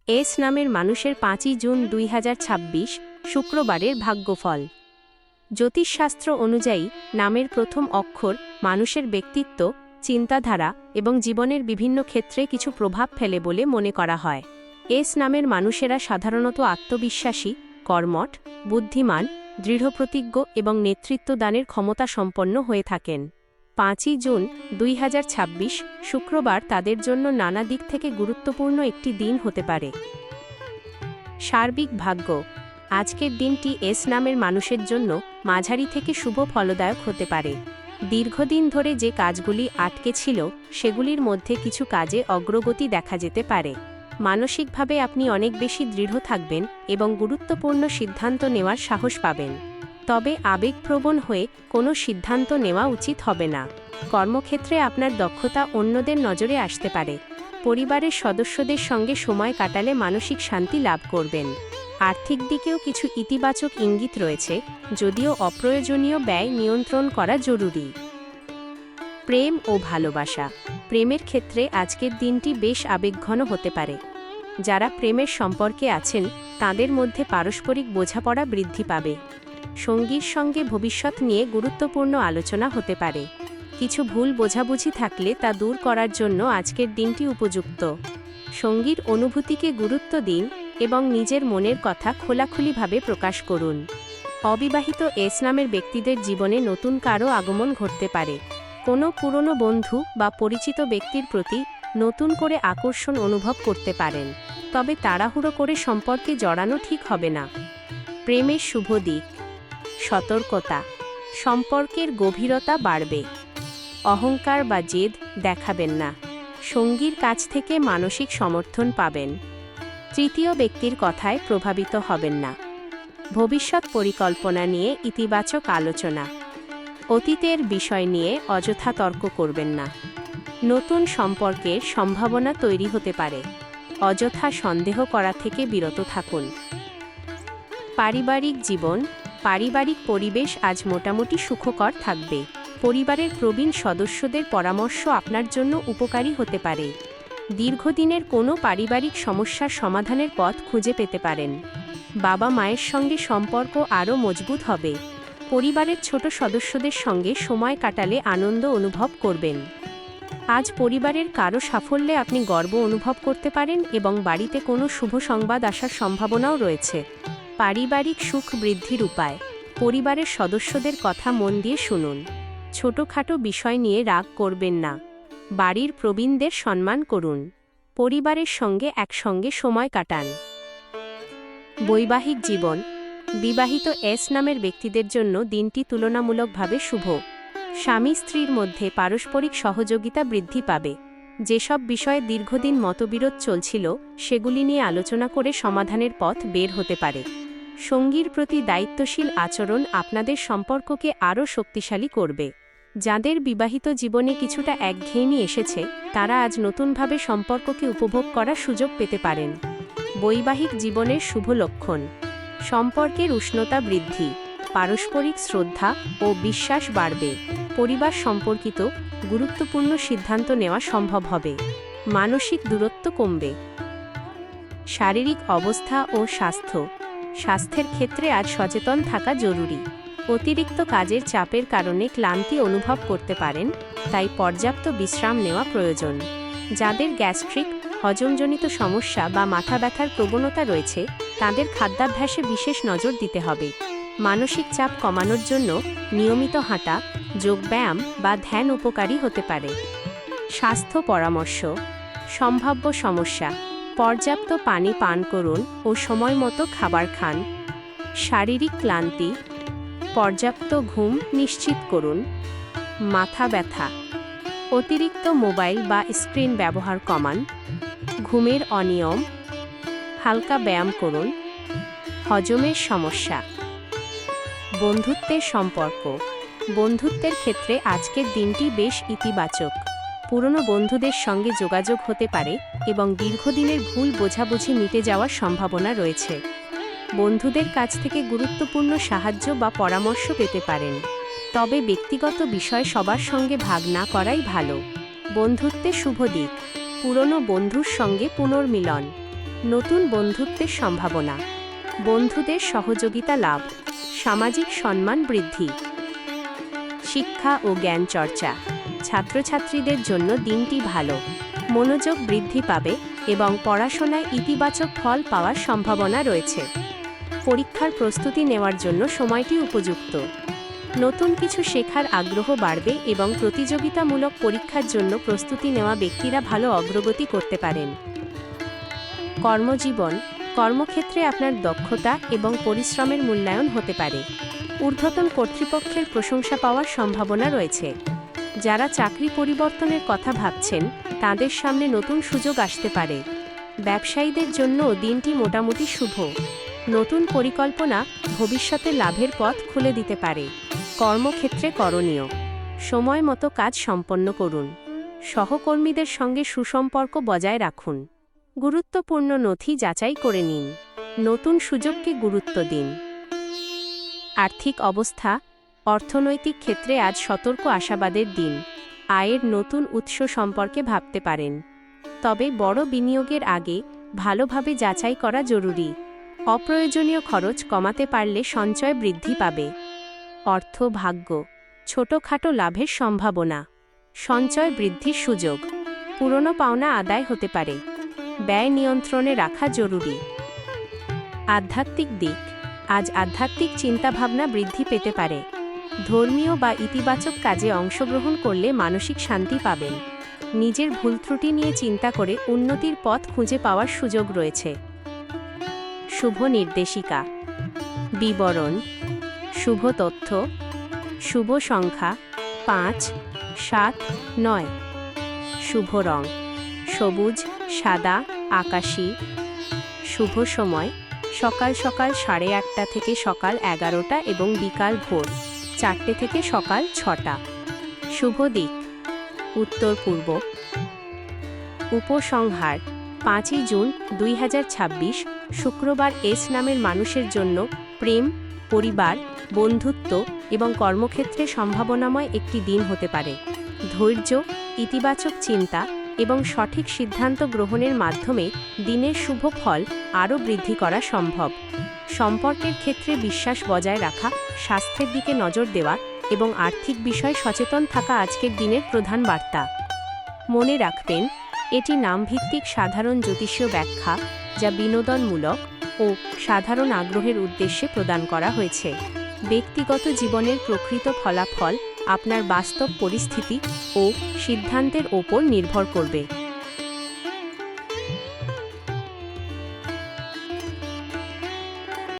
S নামের মানুষের 5ই June 2026 শুক্রবারের ভাগ্যফল। জ্যোতিষশাস্ত্র অনুযায়ী নামের প্রথম অক্ষর মানুষের ব্যক্তিত্ব, চিন্তাধারা এবং জীবনের বিভিন্ন ক্ষেত্রে কিছু প্রভাব ফেলে বলে মনে করা হয়। এস নামের মানুষেরা সাধারণত আত্মবিশ্বাসী, কর্মঠ, বুদ্ধিমান, দৃঢ়প্রতিজ্ঞ এবং নেতৃত্বদানের ক্ষমতা সম্পন্ন হয়ে থাকেন। 5ই জুন 2026 শুক্রবার তাদের জন্য নানা দিক থেকে গুরুত্বপূর্ণ একটি দিন হতে পারে। সার্বিক ভাগ্য। আজকের দিনটি এস নামের মানুষের জন্য মাঝারি থেকে শুভ ফলদায়ক হতে পারে। দীর্ঘদিন ধরে যে কাজগুলি আটকে ছিল সেগুলির মধ্যে কিছু কাজে অগ্রগতি দেখা যেতে পারে। মানসিকভাবে আপনি অনেক বেশি দৃঢ় থাকবেন এবং গুরুত্বপূর্ণ সিদ্ধান্ত নেওয়ার সাহস পাবেন। তবে আবেগপ্রবণ হয়ে কোনো সিদ্ধান্ত নেওয়া উচিত হবে না। কর্মক্ষেত্রে আপনার দক্ষতা অন্যদের নজরে আসতে পারে। পরিবারের সদস্যদের সঙ্গে সময় কাটালে মানসিক শান্তি লাভ করবেন। আর্থিক দিকেও কিছু ইতিবাচক ইঙ্গিত রয়েছে, যদিও অপ্রয়োজনীয় ব্যয় নিয়ন্ত্রণ করা জরুরি। প্রেম ও ভালোবাসা। প্রেমের ক্ষেত্রে আজকের দিনটি বেশ আবেগঘন হতে পারে। যারা প্রেমের সম্পর্কে আছেন তাদের মধ্যে পারস্পরিক বোঝাপড়া বৃদ্ধি পাবে। সঙ্গীর সঙ্গে ভবিষ্যৎ নিয়ে গুরুত্বপূর্ণ আলোচনা হতে পারে। কিছু ভুল বোঝাবুঝি থাকলে তা দূর করার জন্য আজকের দিনটি উপযুক্ত। সঙ্গীর অনুভূতিকে গুরুত্ব দিন এবং নিজের মনের কথা খোলাখুলিভাবে প্রকাশ করুন। অবিবাহিত এস নামের ব্যক্তিদের জীবনে নতুন কারও আগমন ঘটতে পারে। কোনো পুরনো বন্ধু বা পরিচিত ব্যক্তির প্রতি নতুন করে আকর্ষণ অনুভব করতে পারেন, তবে তাড়াহুড়ো করে সম্পর্কে জড়ানো ঠিক হবে না। প্রেমের শুভ দিক। সতর্কতা। সম্পর্কের গভীরতা বাড়বে। অহংকার বা জেদ দেখাবেন না। সঙ্গীর কাছ থেকে মানসিক সমর্থন পাবেন। তৃতীয় ব্যক্তির কথায় প্রভাবিত হবেন না। ভবিষ্যৎ পরিকল্পনা নিয়ে ইতিবাচক আলোচনা। অতীতের বিষয় নিয়ে অযথা তর্ক করবেন না। নতুন সম্পর্কের সম্ভাবনা তৈরি হতে পারে। অযথা সন্দেহ করা থেকে বিরত থাকুন। পারিবারিক জীবন। পারিবারিক পরিবেশ আজ মোটামুটি সুখকর থাকবে। পরিবারের প্রবীণ সদস্যদের পরামর্শ আপনার জন্য উপকারী হতে পারে। দীর্ঘদিনের কোনো পারিবারিক সমস্যার সমাধানের পথ খুঁজে পেতে পারেন। বাবা মায়ের সঙ্গে সম্পর্ক আরও মজবুত হবে। পরিবারের ছোট সদস্যদের সঙ্গে সময় কাটালে আনন্দ অনুভব করবেন। আজ পরিবারের কারো সাফল্যে আপনি গর্ব অনুভব করতে পারেন এবং বাড়িতে কোনো শুভ সংবাদ আসার সম্ভাবনাও রয়েছে। পারিবারিক সুখ বৃদ্ধির উপায়। পরিবারের সদস্যদের কথা মন দিয়ে শুনুন। ছোটখাটো বিষয় নিয়ে রাগ করবেন না। বাড়ির প্রবীণদের সম্মান করুন। পরিবারের সঙ্গে একসঙ্গে সময় কাটান। বৈবাহিক জীবন। বিবাহিত এস নামের ব্যক্তিদের জন্য দিনটি তুলনামূলকভাবে শুভ। স্বামী স্ত্রীর মধ্যে পারস্পরিক সহযোগিতা বৃদ্ধি পাবে। যেসব বিষয়ে দীর্ঘদিন মতবিরোধ চলছিল সেগুলি নিয়ে আলোচনা করে সমাধানের পথ বের হতে পারে। সঙ্গীর প্রতি দায়িত্বশীল আচরণ আপনাদের সম্পর্ককে আরও শক্তিশালী করবে। যাদের বিবাহিত জীবনে কিছুটা একঘেয়েমি এসেছে তারা আজ নতুনভাবে সম্পর্ককে উপভোগ করার সুযোগ পেতে পারেন। বৈবাহিক জীবনের শুভ লক্ষণ। সম্পর্কের উষ্ণতা বৃদ্ধি। পারস্পরিক শ্রদ্ধা ও বিশ্বাস বাড়বে। পরিবার সম্পর্কিত গুরুত্বপূর্ণ সিদ্ধান্ত নেওয়া সম্ভব হবে। মানসিক দূরত্ব কমবে। শারীরিক অবস্থা ও স্বাস্থ্য। স্বাস্থ্যের ক্ষেত্রে আজ সচেতন থাকা জরুরি। অতিরিক্ত কাজের চাপের কারণে ক্লান্তি অনুভব করতে পারেন, তাই পর্যাপ্ত বিশ্রাম নেওয়া প্রয়োজন। যাদের গ্যাস্ট্রিক, হজমজনিত সমস্যা বা মাথা ব্যথার প্রবণতা রয়েছে তাদের খাদ্যাভ্যাসে বিশেষ নজর দিতে হবে। মানসিক চাপ কমানোর জন্য নিয়মিত হাঁটা, যোগব্যায়াম বা ধ্যান উপকারী হতে পারে। স্বাস্থ্য পরামর্শ। সম্ভাব্য সমস্যা। পর্যাপ্ত পানি পান করুন ও সময়মতো খাবার খান। শারীরিক ক্লান্তি। পর্যাপ্ত ঘুম নিশ্চিত করুন। মাথা ব্যথা। অতিরিক্ত মোবাইল বা স্ক্রিন ব্যবহার কমান। ঘুমের অনিয়ম। হালকা ব্যায়াম করুন। হজমের সমস্যা। বন্ধুত্বের সম্পর্ক। বন্ধুত্বের ক্ষেত্রে আজকের দিনটি বেশ ইতিবাচক। পুরনো বন্ধুদের সঙ্গে যোগাযোগ হতে পারে এবং দীর্ঘদিনের ভুল বোঝাবুঝি মিটে যাওয়ার সম্ভাবনা রয়েছে। বন্ধুদের কাছ থেকে গুরুত্বপূর্ণ সাহায্য বা পরামর্শ পেতে পারেন, তবে ব্যক্তিগত বিষয় সবার সঙ্গে ভাগ না করাই ভালো। বন্ধুত্বে শুভ দিক। পুরনো বন্ধুর সঙ্গে পুনর্মিলন। নতুন বন্ধুত্বের সম্ভাবনা, বন্ধুদের সহযোগিতা লাভ, সামাজিক সম্মান বৃদ্ধি। শিক্ষা ও জ্ঞান চর্চা, ছাত্রছাত্রীদের জন্য দিনটি ভালো, মনোযোগ বৃদ্ধি পাবে এবং পড়াশোনায় ইতিবাচক ফল পাওয়ার সম্ভাবনা রয়েছে। পরীক্ষার প্রস্তুতি নেওয়ার জন্য সময়টি উপযুক্ত। নতুন কিছু শেখার আগ্রহ বাড়বে এবং প্রতিযোগিতামূলক পরীক্ষার জন্য প্রস্তুতি নেওয়া ব্যক্তিরা ভালো অগ্রগতি করতে পারেন। কর্মজীবন, কর্মক্ষেত্রে আপনার দক্ষতা এবং পরিশ্রমের মূল্যায়ন হতে পারে। ঊর্ধ্বতন কর্তৃপক্ষের প্রশংসা পাওয়ার সম্ভাবনা রয়েছে। যারা চাকরি পরিবর্তনের কথা ভাবছেন তাদের সামনে নতুন সুযোগ আসতে পারে। ব্যবসায়ীদের জন্য দিনটি মোটামুটি শুভ। নতুন পরিকল্পনা ভবিষ্যতে লাভের পথ খুলে দিতে পারে। কর্মক্ষেত্রে করণীয়, সময় মতো কাজ সম্পন্ন করুন। সহকর্মীদের সঙ্গে সুসম্পর্ক বজায় রাখুন। গুরুত্বপূর্ণ নথি যাচাই করে নিন। নতুন সুযোগকে গুরুত্ব দিন। আর্থিক অবস্থা, অর্থনৈতিক ক্ষেত্রে আজ সতর্ক আশাবাদের দিন। আয়ের নতুন উৎস সম্পর্কে ভাবতে পারেন, তবে বড় বিনিয়োগের আগে ভালোভাবে যাচাই করা জরুরি। অপ্রয়োজনীয় খরচ কমাতে পারলে সঞ্চয় বৃদ্ধি পাবে। অর্থ ভাগ্য, ছোটখাটো লাভের সম্ভাবনা, সঞ্চয় বৃদ্ধির সুযোগ, পুরনো পাওনা আদায় হতে পারে। ব্যয় নিয়ন্ত্রণে রাখা জরুরি। আধ্যাত্মিক দিক, আজ আধ্যাত্মিক চিন্তাভাবনা বৃদ্ধি পেতে পারে। ধর্মীয় বা ইতিবাচক কাজে অংশগ্রহণ করলে মানসিক শান্তি পাবেন। নিজের ভুল ত্রুটি নিয়ে চিন্তা করে উন্নতির পথ খুঁজে পাওয়ার সুযোগ রয়েছে। শুভ নির্দেশিকা, বিবরণ, শুভ তথ্য, শুভ সংখ্যা 5, 7, 9। শুভ রং সবুজ, সাদা, আকাশী। শুভ সময় সকাল 8:30 থেকে সকাল 11টা এবং বিকাল ভোর 4টে থেকে সকাল 6টা। শুভ দিক উত্তর পূর্ব। উপসংহার, 5ই জুন 2026 শুক্রবার এস নামের মানুষের জন্য প্রেম, পরিবার, বন্ধুত্ব এবং কর্মক্ষেত্রে সম্ভাবনাময় একটি দিন হতে পারে। ধৈর্য, ইতিবাচক চিন্তা এবং সঠিক সিদ্ধান্ত গ্রহণের মাধ্যমে দিনের শুভ ফল আরও বৃদ্ধি করা সম্ভব। সম্পর্কের ক্ষেত্রে বিশ্বাস বজায় রাখা, স্বাস্থ্যের দিকে নজর দেওয়া এবং আর্থিক বিষয়ে সচেতন থাকা আজকের দিনের প্রধান বার্তা। মনে রাখবেন, এটি নামভিত্তিক সাধারণ জ্যোতিষীয় ব্যাখ্যা যা বিনোদনমূলক ও সাধারণ আগ্রহের উদ্দেশ্যে প্রদান করা হয়েছে। ব্যক্তিগত জীবনের প্রকৃত ফলাফল আপনার বাস্তব পরিস্থিতি ও সিদ্ধান্তের ওপর নির্ভর করবে।